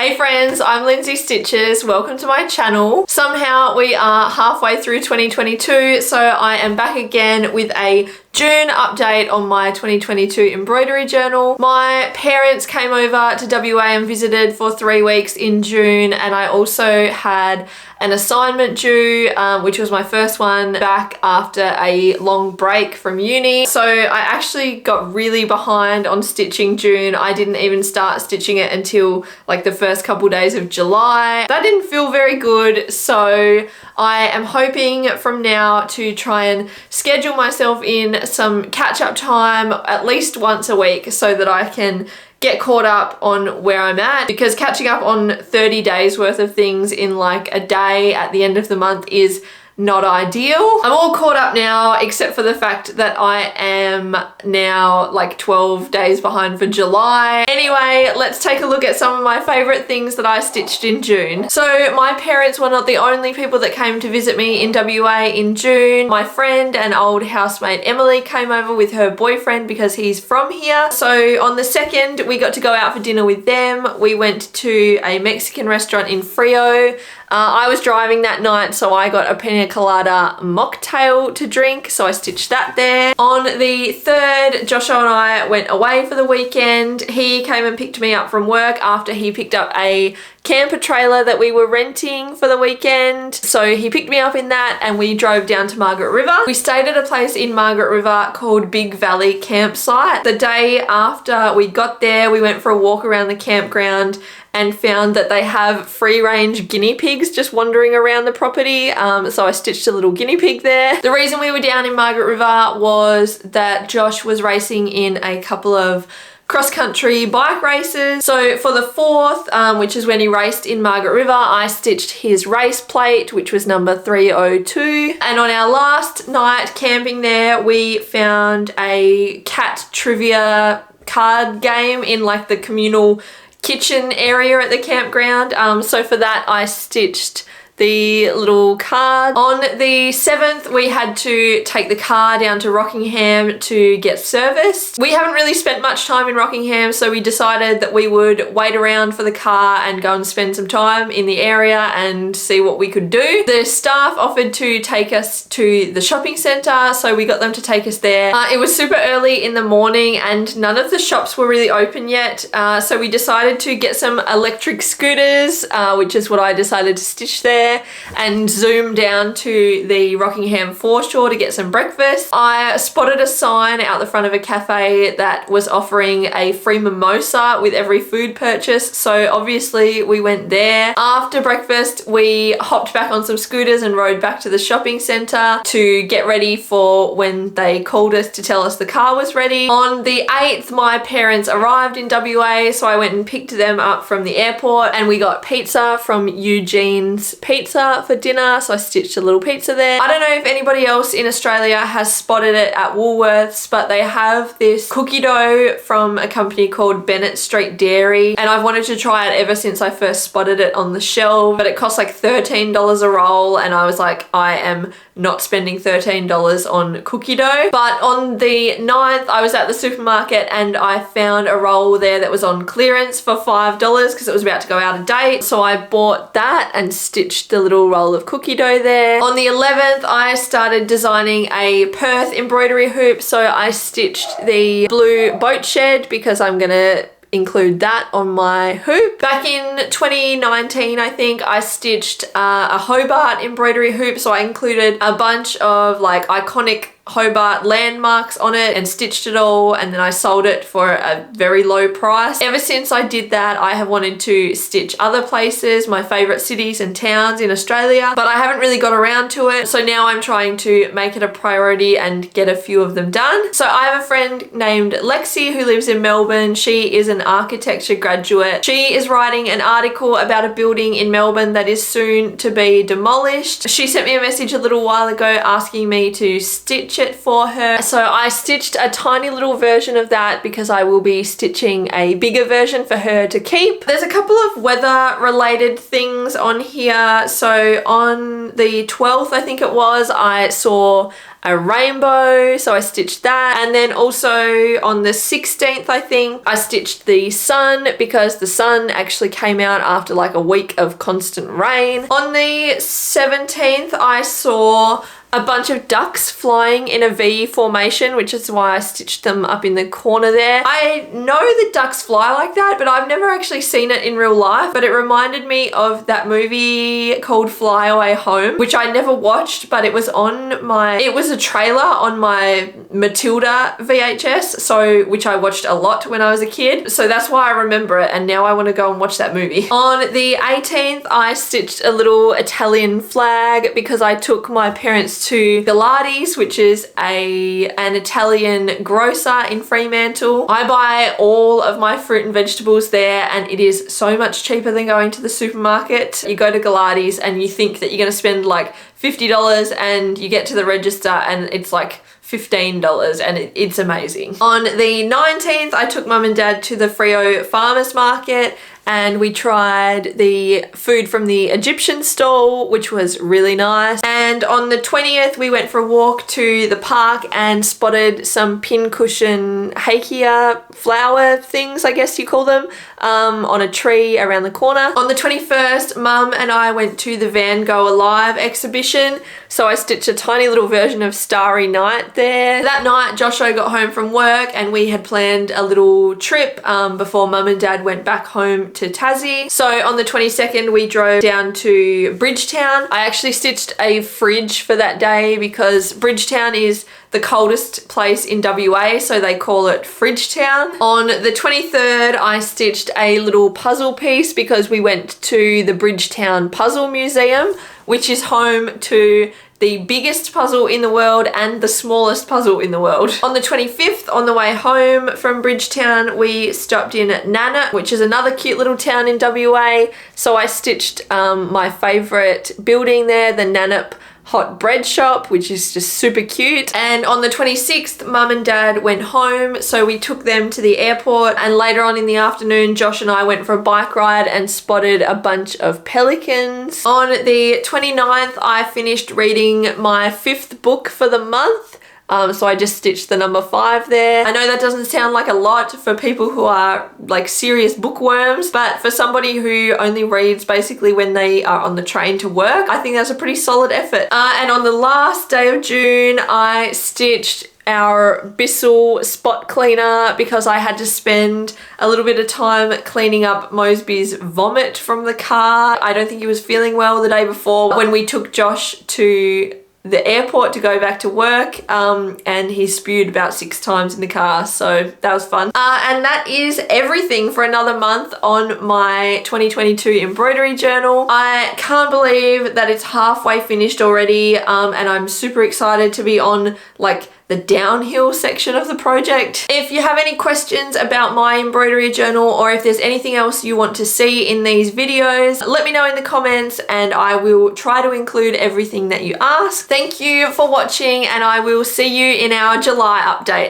Hey friends, I'm Lindsay Stitches. Welcome to my channel. Somehow we are halfway through 2022, so I am back again with a June update on my 2022 embroidery journal. My parents came over to WA and visited for 3 weeks in June, and I also had an assignment due, which was my first one back after a long break from uni. So I actually got really behind on stitching June. I didn't even start stitching it until like the first couple days of July. That didn't feel very good, so I am hoping from now to try and schedule myself in some catch-up time at least once a week so that I can get caught up on where I'm at, because catching up on 30 days worth of things in like a day at the end of the month is not ideal. I'm all caught up now except for the fact that I am now like 12 days behind for July. Anyway, let's take a look at some of my favorite things that I stitched in June. So my parents were not the only people that came to visit me in WA in June. My friend and old housemate Emily came over with her boyfriend because he's from here. So on the 2nd, we got to go out for dinner with them. We went to a Mexican restaurant in Frio. I was driving that night, so I got a pina colada mocktail to drink, so I stitched that there. On the 3rd, Joshua and I went away for the weekend. He came and picked me up from work after he picked up a camper trailer that we were renting for the weekend. So he picked me up in that and we drove down to Margaret River. We stayed at a place in Margaret River called Big Valley Campsite. The day after we got there, we went for a walk around the campground and found that they have free-range guinea pigs just wandering around the property. So I stitched a little guinea pig there. The reason we were down in Margaret River was that Josh was racing in a couple of cross-country bike races. So for the 4th, which is when he raced in Margaret River, I stitched his race plate, which was number 302. And on our last night camping there, we found a cat trivia card game in like the communal kitchen area at the campground. So for that I stitched the little card. On the 7th, we had to take the car down to Rockingham to get serviced. We haven't really spent much time in Rockingham, so we decided that we would wait around for the car and go and spend some time in the area and see what we could do. The staff offered to take us to the shopping centre, so we got them to take us there. It was super early in the morning and none of the shops were really open yet, so we decided to get some electric scooters, which is what I decided to stitch there, and zoom down to the Rockingham foreshore to get some breakfast. I spotted a sign out the front of a cafe that was offering a free mimosa with every food purchase, so obviously we went there. After breakfast, we hopped back on some scooters and rode back to the shopping centre to get ready for when they called us to tell us the car was ready. On the 8th, my parents arrived in WA, so I went and picked them up from the airport and we got pizza from Eugene's Pizza for dinner, so I stitched a little pizza there. I don't know if anybody else in Australia has spotted it at Woolworths, but they have this cookie dough from a company called Bennett Street Dairy, and I've wanted to try it ever since I first spotted it on the shelf, but it costs like $13 a roll, and I was like, I am not spending $13 on cookie dough. But on the 9th, I was at the supermarket and I found a roll there that was on clearance for $5 because it was about to go out of date, so I bought that and stitched the little roll of cookie dough there. On the 11th, I started designing a Perth embroidery hoop, so I stitched the blue boat shed because I'm gonna include that on my hoop. Back in 2019, I think, I stitched a Hobart embroidery hoop, so I included a bunch of like iconic Hobart landmarks on it and stitched it all, and then I sold it for a very low price. Ever since I did that, I have wanted to stitch other places, my favorite cities and towns in Australia, but I haven't really got around to it, so now I'm trying to make it a priority and get a few of them done. So I have a friend named Lexi who lives in Melbourne. She is an architecture graduate. She is writing an article about a building in Melbourne that is soon to be demolished. She sent me a message a little while ago asking me to stitch it for her, so I stitched a tiny little version of that because I will be stitching a bigger version for her to keep. There's a couple of weather related things on here. So on the 12th, I think it was, I saw a rainbow, so I stitched that. And then also on the 16th, I think, I stitched the sun because the sun actually came out after like a week of constant rain. On the 17th, I saw a bunch of ducks flying in a V formation, which is why I stitched them up in the corner there. I know that ducks fly like that, but I've never actually seen it in real life. But it reminded me of that movie called Fly Away Home, which I never watched, but it was a trailer on my Matilda VHS, which I watched a lot when I was a kid. So that's why I remember it, and now I want to go and watch that movie. On the 18th, I stitched a little Italian flag because I took my parents to Galati's, which is an Italian grocer in Fremantle. I buy all of my fruit and vegetables there, and it is so much cheaper than going to the supermarket. You go to Galati's and you think that you're going to spend like $50 and you get to the register and it's like $15 and it's amazing. On the 19th, I took mum and dad to the Freo Farmers Market and we tried the food from the Egyptian stall, which was really nice. And on the 20th, we went for a walk to the park and spotted some pincushion hakea flower things, I guess you call them, on a tree around the corner. On the 21st, mum and I went to the Van Gogh Alive exhibition. So I stitched a tiny little version of Starry Night there. That night, Josho got home from work and we had planned a little trip before mum and dad went back home to Tassie. So on the 22nd, we drove down to Bridgetown. I actually stitched a fridge for that day because Bridgetown is the coldest place in WA, so they call it Fridgetown. On the 23rd, I stitched a little puzzle piece because we went to the Bridgetown Puzzle Museum, which is home to the biggest puzzle in the world and the smallest puzzle in the world. On the 25th, on the way home from Bridgetown, we stopped in Nannup, which is another cute little town in WA. So I stitched my favourite building there, the Nannup Hot Bread Shop, which is just super cute. And on the 26th, mum and dad went home, so we took them to the airport, and later on in the afternoon, Josh and I went for a bike ride and spotted a bunch of pelicans. On the 29th, I finished reading my 5th book for the month. So I just stitched the number 5 there. I know that doesn't sound like a lot for people who are like serious bookworms, but for somebody who only reads basically when they are on the train to work, I think that's a pretty solid effort. And on the last day of June, I stitched our Bissell spot cleaner because I had to spend a little bit of time cleaning up Mosby's vomit from the car. I don't think he was feeling well the day before when we took Josh to the airport to go back to work, and he spewed about 6 times in the car, so that was fun. And that is everything for another month on my 2022 embroidery journal. I can't believe that it's halfway finished already, and I'm super excited to be on like the downhill section of the project. If you have any questions about my embroidery journal, or if there's anything else you want to see in these videos, let me know in the comments and I will try to include everything that you ask. Thank you for watching, and I will see you in our July update.